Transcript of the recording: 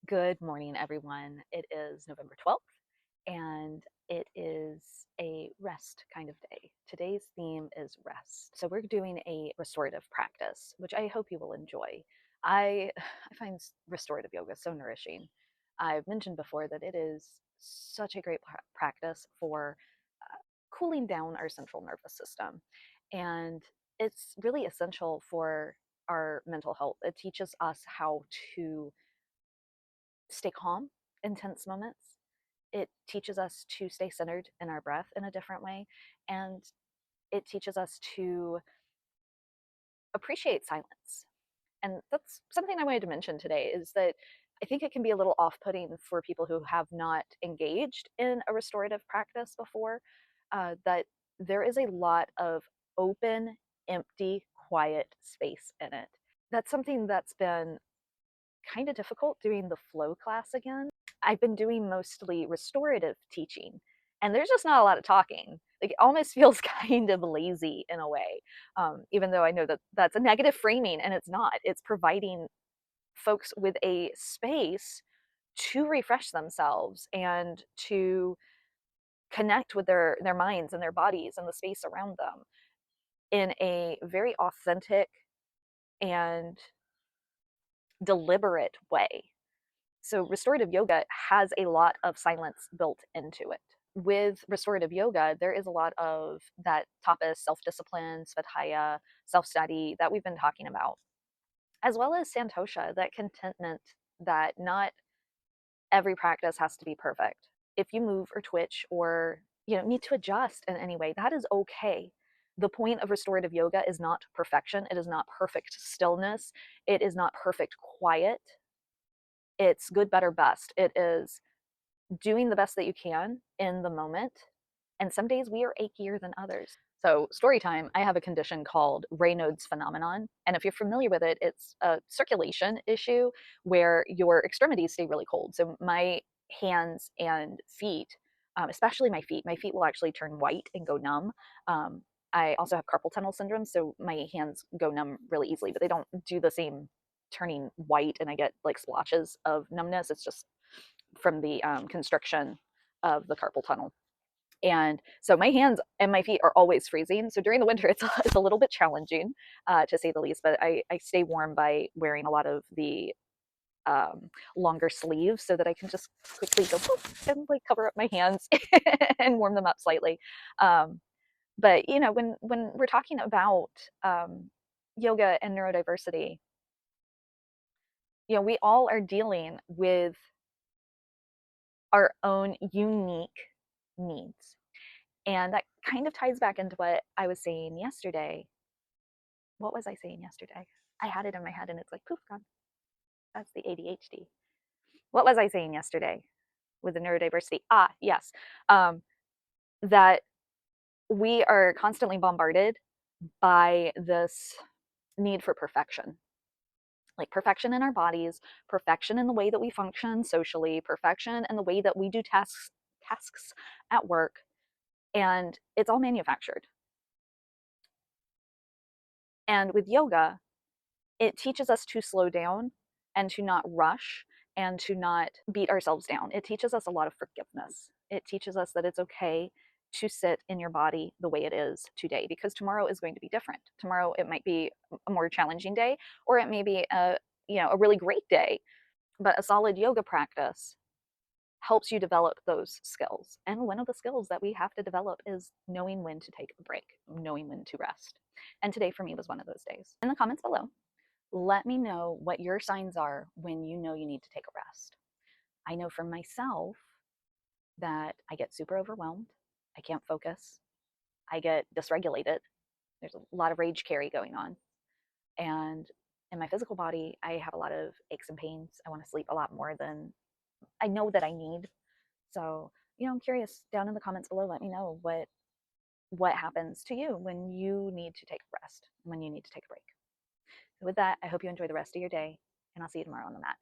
Good morning, everyone. It is November 12th, and it is a rest kind of day. Today's theme is rest. So, we're doing a restorative practice, which I hope you will enjoy. I find restorative yoga so nourishing. I've mentioned before that it is such a great practice for cooling down our central nervous system. And it's really essential for our mental health. It teaches us how to stay calm in tense moments. It teaches us to stay centered in our breath in a different way. And it teaches us to appreciate silence. And that's something I wanted to mention today is that I think it can be a little off putting for people who have not engaged in a restorative practice before, that there is a lot of open, empty, quiet space in it. That's something that's been kind of difficult doing the flow class again. I've been doing mostly restorative teaching, and there's just not a lot of talking. Like, it almost feels kind of lazy in a way, even though I know that that's a negative framing, and it's not. It's providing folks with a space to refresh themselves and to connect with their minds and their bodies and the space around them in a very authentic and deliberate way. So, restorative yoga has a lot of silence built into it. With restorative yoga, there is a lot of that tapas, self discipline, svadhyaya, self study that we've been talking about, as well as santosha, that contentment that not every practice has to be perfect. If you move or twitch or need to adjust in any way, that is okay. The point of restorative yoga is not perfection. It is not perfect stillness. It is not perfect quiet. It's good, better, best. It is doing the best that you can in the moment. And some days we are achier than others. So, story time, I have a condition called Raynaud's phenomenon. And if you're familiar with it, it's a circulation issue where your extremities stay really cold. So, my hands and feet, especially my feet will actually turn white and go numb. I also have carpal tunnel syndrome, so my hands go numb really easily, but they don't do the same turning white and I get like splotches of numbness. It's just from the constriction of the carpal tunnel. And so my hands and my feet are always freezing. So during the winter, it's a little bit challenging, to say the least. But I stay warm by wearing a lot of the longer sleeves so that I can just quickly go poof and like cover up my hands and warm them up slightly. But when we're talking about yoga and neurodiversity, we all are dealing with our own unique needs. And that kind of ties back into what I was saying yesterday. What was I saying yesterday? I had it in my head and it's like poof, gone. That's the ADHD. What was I saying yesterday with the neurodiversity? Yes. That we are constantly bombarded by this need for perfection. Like perfection in our bodies, perfection in the way that we function socially, perfection in the way that we do tasks at work, and it's all manufactured. And with yoga, it teaches us to slow down and to not rush and to not beat ourselves down. It teaches us a lot of forgiveness. It teaches us that it's okay to sit in your body the way it is today, because tomorrow is going to be different. Tomorrow it might be a more challenging day, or it may be a really great day. But a solid yoga practice helps you develop those skills. And one of the skills that we have to develop is knowing when to take a break, knowing when to rest. And today for me was one of those days. In the comments below, let me know what your signs are when you know you need to take a rest. I know for myself that I get super overwhelmed. I can't focus. I get dysregulated. There's a lot of rage carry going on. And in my physical body, I have a lot of aches and pains. I want to sleep a lot more than I know that I need. So, I'm curious down in the comments below, let me know what happens to you when you need to take a rest, when you need to take a break. So with that, I hope you enjoy the rest of your day, and I'll see you tomorrow on the mat.